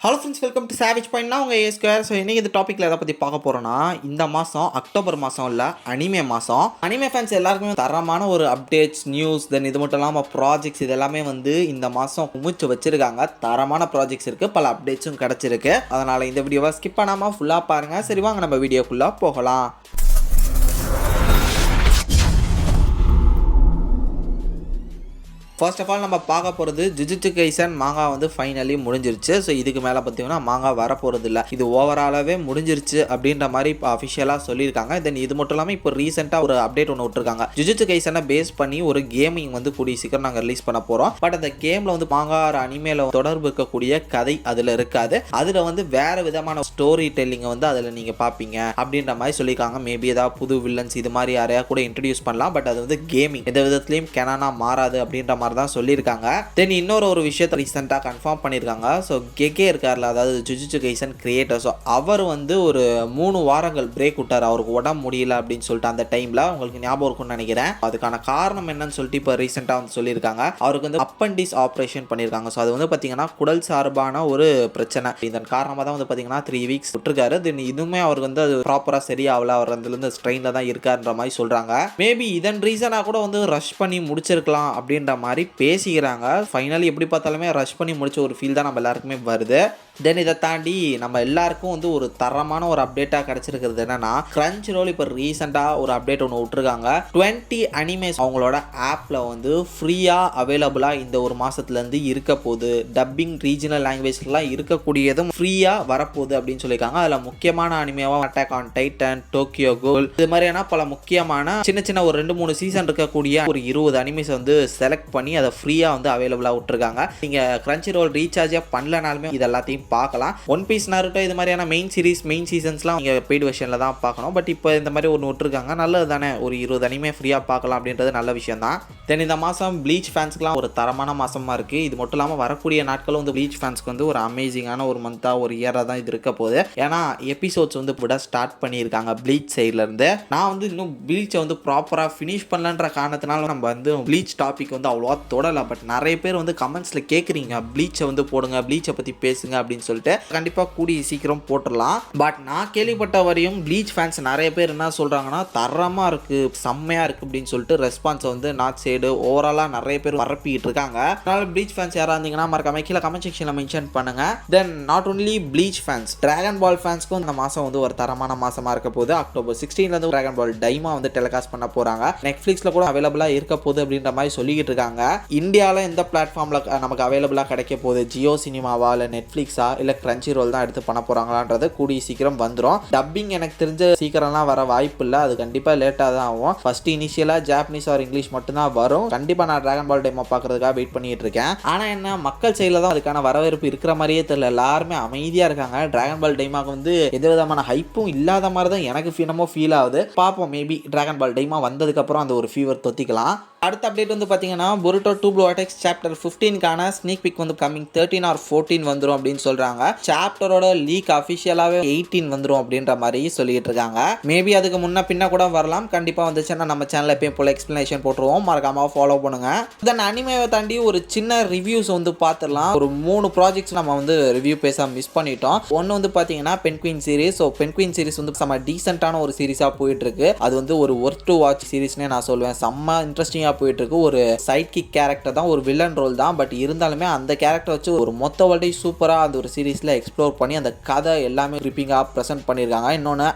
Hello friends, welcome to savage point. உங்கள் ஏ square. So இன்றைக்கி இந்த டாப்பிக்கில் எதை பற்றி பார்க்க போகிறோன்னா, இந்த மாதம் அக்டோபர் மாதம் இல்லை, அனிமே மாதம். அனிமே ஃபேன்ஸ் எல்லாருக்குமே தரமான ஒரு அப்டேட்ஸ், நியூஸ், தென் இது மட்டும் இல்லாமல் ப்ராஜெக்ட்ஸ், இது எல்லாமே வந்து இந்த மாதம் குமிச்சு வச்சுருக்காங்க. தரமான ப்ராஜெக்ட்ஸ் இருக்குது, பல அப்டேட்ஸும் கிடச்சிருக்கு. அதனால் இந்த வீடியோவை ஸ்கிப் பண்ணாமல் ஃபுல்லாக பாருங்கள். சரி வாங்க நம்ம வீடியோக்குள்ளே போகலாம். ஃபர்ஸ்ட் ஆஃப் ஆல் நம்ம பார்க்க போகிறது ஜுஜுட்சு கைசன் மாங்கா வந்து ஃபைனலி முடிஞ்சிருச்சு. ஸோ இதுக்கு மேலே பார்த்தீங்கன்னா மாங்கா வரப்போகிறது இல்லை, இது ஓவராலாகவே முடிஞ்சிருச்சு அப்படின்ற மாதிரி இப்போ அஃபிஷியலாக சொல்லியிருக்காங்க. தென் இது மட்டும் இல்லாமல் இப்போ ரீசெண்டாக ஒரு அப்டேட் ஒன்று விட்டுருக்காங்க. ஜுஜுட்சு கைசனை பேஸ் பண்ணி ஒரு கேமிங் வந்து கூடிய சீக்கிரம் நாங்கள் ரிலீஸ் பண்ண போகிறோம். பட் அந்த கேமில் வந்து மாங்கா அனிமேல தொடர்பு இருக்கக்கூடிய கதை அதில் இருக்காது. அதில் வந்து வேறு விதமான ஸ்டோரி டெல்லிங்கை வந்து அதில் நீங்கள் பார்ப்பீங்க அப்படின்ற மாதிரி சொல்லியிருக்காங்க. மேபி ஏதாவது புது வில்லன்ஸ் இது மாதிரி யாரையா கூட இன்ட்ரடியூஸ் பண்ணலாம். பட் அது வந்து கேமிங் எந்த விதத்துலையும் கெனானா மாறாது அப்படின்ற மாதிரி தான் சொல்லியிருக்காங்க. தென் இன்னொரு விஷயத்தை ரீசெண்டாக கன்ஃபார்ம் பண்ணியிருக்காங்க. ஸோ கெகே இருக்கார்ல, அதாவது ஜுஜுட்சு கைசன் கிரியேட்டர், ஸோ அவர் வந்து ஒரு 3 வாரங்கள் பிரேக் விட்டார். அவருக்கு உடம்பு முடியல அப்படின்னு சொல்லிட்டு அந்த டைமில் உங்களுக்கு ஞாபகம் இருக்கும்னு நினைக்கிறேன். அதுக்கான காரணம் என்னன்னு சொல்லிட்டு இப்போ ரீசெண்டாக வந்து சொல்லியிருக்காங்க. அவருக்கு வந்து அப்பண்டிஸ் ஆப்ரேஷன் பண்ணியிருக்காங்க. ஸோ அது வந்து பார்த்தீங்கன்னா குடல் சார்பான ஒரு பிரச்சனை. இதன் காரணமாக தான் வந்து பார்த்தீங்கன்னா 3 வீக்ஸ் விட்டுருக்காரு. தென் இதுவுமே அவருக்கு வந்து அது ப்ராப்பராக சரியாகல, அவர் அதுலேருந்து ஸ்ட்ரெயினில் தான் இருக்காருன்ற மாதிரி சொல்கிறாங்க. மேபி இதன் ரீசனாக கூட வந்து ரஷ் பண்ணி முடிச்சிருக்கலாம் அப்படின்ற மாதிரி பேசிக்கிறாங்க. ஃபைனலி எப்படி பார்த்தாலுமே ரஷ் பண்ணி முடிச்ச ஒரு ஃபீல் தான் நம்ம எல்லாருக்குமே வருது. தென் இதை தாண்டி நம்ம எல்லாருக்கும் வந்து ஒரு தரமான ஒரு அப்டேட்டாக கிடச்சிருக்கிறது என்னன்னா, கிரன்ச் ரோல் இப்போ ரீசெண்டாக ஒரு அப்டேட் ஒன்று விட்டுருக்காங்க. 20 அனிமேஸ் அவங்களோட ஆப்பில் வந்து ஃப்ரீயாக அவைலபிளாக இந்த ஒரு மாதத்துலேருந்து இருக்க போகுது. டப்பிங் ரீஜனல் லாங்குவேஜ்லாம் இருக்கக்கூடியதும் ஃப்ரீயாக வரப்போகுது அப்படின்னு சொல்லியிருக்காங்க. அதில் முக்கியமான அனிமேவாக அட்டாக் ஆன் டைட்டன், டோக்கியோ கோல், இது மாதிரியான பல முக்கியமான சின்ன சின்ன ஒரு 2-3 சீசன் இருக்கக்கூடிய ஒரு 20 அனிமேஸ் வந்து செலக்ட் பண்ணி அதை ஃப்ரீயாக வந்து அவைலபிளாக விட்டுருக்காங்க. நீங்கள் கிரன்ச் ரோல் ரீசார்ஜாக பண்ணலனாலுமே இது எல்லாத்தையும் பார்க்கலாம். ஒன் பீஸ், நருட்டோ இது மாதிரியான மெயின் சீசன்ஸ்லாம் நீங்கள் பெய்டு வெர்ஷனில் தான் பார்க்கணும். பட் இப்போ இந்த மாதிரி ஒன்று விட்டுருக்காங்க, நல்லது தானே. ஒரு 20 அனிமே ஃப்ரீயாக பார்க்கலாம் அப்படின்றது நல்ல விஷயம் தான். தென் இந்த மாதம் ப்ளீச் ஃபேன்ஸ்க்குலாம் ஒரு தரமான மாதமாக இருக்குது. இது மட்டும் இல்லாமல் வரக்கூடிய நாட்களும் வந்து ப்ளீச் ஃபேன்ஸ்க்கு வந்து ஒரு அமேசிங்கான ஒரு மந்த்தாக, ஒரு இயராக தான் இது இருக்க போகுது. ஏன்னா எபிசோட்ஸ் வந்து விட ஸ்டார்ட் பண்ணியிருக்காங்க ப்ளீச் சைட்லேருந்து. நான் வந்து இன்னும் ப்ளீச்சை வந்து ப்ராப்பராக ஃபினிஷ் பண்ணலன்ற காரணத்தினால நம்ம வந்து ப்ளீச் டாபிக் வந்து அவ்வளோவா தொடலை. பட் நிறைய பேர் வந்து கமெண்ட்ஸில் கேட்குறீங்க, ப்ளீச்சை வந்து போடுங்க, ப்ளீச்சை பற்றி பேசுங்க அப்படின்னு சொல்லிட்டு. கண்டிப்பாக கூடிய சீக்கிரம் போட்டுடலாம். பட் நான் கேள்விப்பட்ட வரையும் ப்ளீச் ஃபேன்ஸ் நிறைய பேர் என்ன சொல்கிறாங்கன்னா, தரமாக இருக்குது, செம்மையாக இருக்குது அப்படின்னு சொல்லிட்டு ரெஸ்பான்ஸை வந்து நார்த் சைடு ஓவராலாக நிறைய பேர் பரப்பிக்கிட்டு இருக்காங்க. அதனால் ப்ளீச் ஃபேன்ஸ் யாராக இருந்தீங்கன்னா மறக்காம கீழே கமெண்ட் செக்ஷனில் மென்ஷன் பண்ணுங்கள். Then not only Bleach fans, Dragon Ball ஃபேன்ஸ்க்கும் இந்த மாதம் வந்து ஒரு தரமான மாதமாக இருக்க போகுது. அக்டோபர் 16 டிராகன் பால் டைமா வந்து டெலிகாஸ்ட் பண்ண போகிறாங்க. நெட்ஃப்ளிக்ஸில் கூட அவைலபிளாக இருக்க போகுது அப்படின்ற மாதிரி சொல்லிக்கிட்டு இருக்காங்க. இந்தியாவில் எந்த பிளாட்ஃபார்மில் நமக்கு அவைலபிளாக கிடைக்க போகுது, ஜியோ சினிமாவா இல்லை நெட்ஃப்ளிக்ஸா இல்லை கிரன்ச்சி ரோல் தான் எடுத்து பண்ண போகிறாங்களான்றது கூடிய சீக்கிரம் வந்துடும். டப்பிங் எனக்கு தெரிஞ்ச சீக்கிரம்லாம் வர வாய்ப்பு இல்லை, அது கண்டிப்பாக லேட்டாக தான் ஆகும். ஃபர்ஸ்ட் இனிஷியலாக ஜாப்பனீஸ் ஆர் இங்கிலீஷ் மட்டும்தான் வரும். கண்டிப்பாக நான் டிராகன் பால் டைமை பார்க்கறதுக்காக வெயிட் பண்ணிட்டு இருக்கேன். ஆனால் என்ன, மக்கள் சைடில் தான் அதுக்கான வரவேற்பு இருக்கிற மாதிரியே தெரியல. எல்லாருமே அமைதியாக இருக்காங்க. டிராகன் பால் டைமாக்கு வந்து எந்த விதமான ஹைப்பும் இல்லாத மாதிரி தான் எனக்கு ஃபீல் ஆகுது. பார்ப்போம், மேபி டிராகன் பால் டைமா வந்ததுக்கப்புறம் அந்த ஒரு ஃபீவர் தொத்திக்கலாம். அடுத்த அப்டேட் வந்து பார்த்தீங்கன்னா, பொருட்டோ 2 ப்ளூ அட்டாக்ஸ் சாப்டர் 15க்கான ஸ்னீக் பிக் வந்து கம்மிங் 13 or 14 வந்துடும் அப்படின்னு சொல்கிறாங்க. சாப்டரோட லீக் அஃபிஷியலாகவே 18 வந்துடும் அப்படின்ற மாதிரி சொல்லிட்டு இருக்காங்க. மேபி அதுக்கு முன்ன பின்ன கூட வரலாம். கண்டிப்பாக வந்துச்சுன்னா நம்ம சேனலில் எப்பயும் போல எக்ஸ்பிளனேஷன் போட்டுருவோம், மறக்காம ஃபாலோ பண்ணுங்க. தென் அனிமேவை தாண்டி ஒரு சின்ன ரிவ்யூஸ் வந்து பார்த்துடலாம். ஒரு 3 ப்ராஜெக்ட்ஸ் நம்ம வந்து ரிவ்யூ பேச மிஸ் பண்ணிட்டோம். ஒன்று வந்து பார்த்தீங்கன்னா penguin series. So penguin series வந்து செம்ம டீசென்ட்டான ஒரு சீரிஸாக போயிட்டு இருக்கு. அது வந்து ஒரு ஒர்த் டு வாட்ச் சீரிஸ்னே நான் சொல்லுவேன். செம்ம இன்ட்ரெஸ்டிங்காக போயிட்டு இருக்கு. ஒரு சைட் கிக் கேரக்டர் தான், ஒரு வில்லன் ரோல் தான். பட் இருந்தாலுமே அந்த கேரக்டர் வச்சு ஒரு மொத்த வேர்ல்டை சூப்பராக அந்த ஒரு சீரிஸ்ல எக்ஸ்ப்ளோர் பண்ணி அந்த கதை எல்லாமே ரிப்பிங்காக ப்ரெசென்ட் பண்ணியிருக்காங்க. இன்னொன்று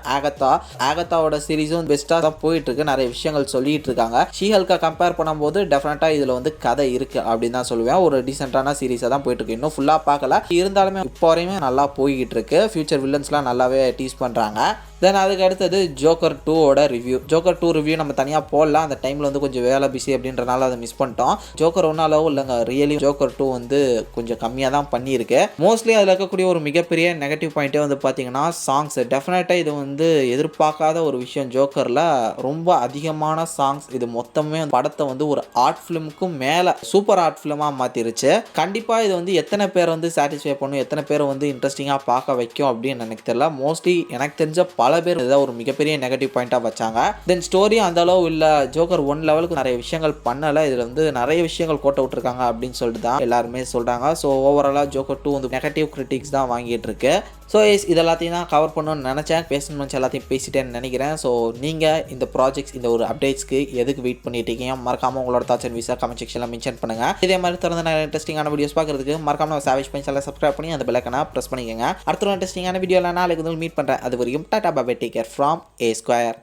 ஆகத்தாவோட சீரிஸும் பெஸ்ட்டாக தான் போயிட்டு இருக்கு. நிறைய விஷயங்கள் சொல்லிட்டு இருக்காங்க. ஷீஹல்கா கம்பேர் பண்ணும்போது டெஃபினட்டாக இதில் வந்து கதை இருக்கு அப்படின்னு தான் சொல்லுவேன். ஒரு டீசென்டான சீரிஸாக தான் போயிட்டு இருக்கு. இன்னும் ஃபுல்லாக பார்க்கல, இருந்தாலுமே இப்போ வரையுமே நல்லா போய்கிட்டு இருக்கு. ஃபியூச்சர் வில்லன்ஸ்லாம் நல்லாவே டீஸ் பண்ணுறாங்க. தென் அதுக்கு அடுத்தது ஜோக்கர் 2ஓட ரிவ்யூ. ஜோக்கர் 2 ரிவ்யூ நம்ம தனியாக போடலாம். அந்த டைமில் வந்து கொஞ்சம் வேலை பிஸி அப்படின்றனால அதை மிஸ் பண்ணிட்டோம். ஜோக்கர் 1 அளவு இல்லைங்க, ரியலி ஜோக்கர் 2 வந்து கொஞ்சம் கம்மியாக தான் பண்ணியிருக்கு. மோஸ்ட்லி அதில் இருக்கக்கூடிய ஒரு மிகப்பெரிய நெகட்டிவ் பாயிண்ட்டே வந்து பார்த்தீங்கன்னா சாங்ஸ். டெஃபினட்டாக இது வந்து எதிர்பார்க்காத ஒரு விஷயம். ஜோக்கரில் ரொம்ப அதிகமான சாங்ஸ். இது மொத்தமே படத்தை வந்து ஒரு ஆர்ட் ஃபிலிமுக்கும் மேலே சூப்பர் ஆர்ட் ஃபிலிமாக மாற்றிருச்சு. கண்டிப்பாக இது வந்து எத்தனை பேர் வந்து சாட்டிஸ்ஃபை பண்ணும், எத்தனை பேர் வந்து இன்ட்ரெஸ்டிங்காக பார்க்க வைக்கும் அப்படின்னு எனக்கு தெரியல. மோஸ்ட்லி எனக்கு தெரிஞ்ச பல பேர் ஏதாவது ஒரு மிகப்பெரிய நெகட்டிவ் பாயிண்டாக வச்சாங்க. தென் ஸ்டோரி அந்த அளவு இல்லை, ஜோக்கர் 1 லெவலுக்கு நிறைய விஷயங்கள் பண்ணலை, இதில் வந்து நிறைய விஷயங்கள் கோட்டை விட்டுருக்காங்க அப்படின்னு சொல்லிட்டு தான் எல்லாருமே சொல்கிறாங்க. ஸோ ஓவராலாக ஜோக்கர் 2 வந்து நெகட்டிவ் கிரிட்டிக்ஸ் தான் வாங்கிட்டு இருக்கு. ஸோ இது எல்லாத்தையும் தான் கவர் பண்ணணும்னு நினச்சேன், பேசணும்னு எல்லாத்தையும் பேசிட்டேன்னு நினைக்கிறேன். ஸோ நீங்கள் இந்த ப்ராஜெக்ட்ஸ் இந்த ஒரு அப்டேட்ஸ்க்கு எதுக்கு வெயிட் பண்ணிட்டு இருக்கீங்க, மறக்காமல் உங்களோட தாட்ஸ் அண்ட் விசா கமெண்ட் செக்ஷனில் மென்ஷன் பண்ணுங்கள். இதே மாதிரி தொடர்ந்து நிறைய இன்ட்ரெஸ்டிங்கான வீடியோஸ் பார்க்குறதுக்கு மறக்காம சாவேஜ் பாயிண்ட்ஸ் எல்லாம் சப்ஸ்கிரைப் பண்ணி அந்த பெல்லைக்கனை ப்ரெஸ் பண்ணிக்கோங்க. அடுத்த ஒரு இன்ட்ரெஸ்டிங்கான வீடியோவில் நாளைக்கு வந்து மீட் பண்ணுறேன். அது வரைக்கும் tata bye bye, take care from A Square.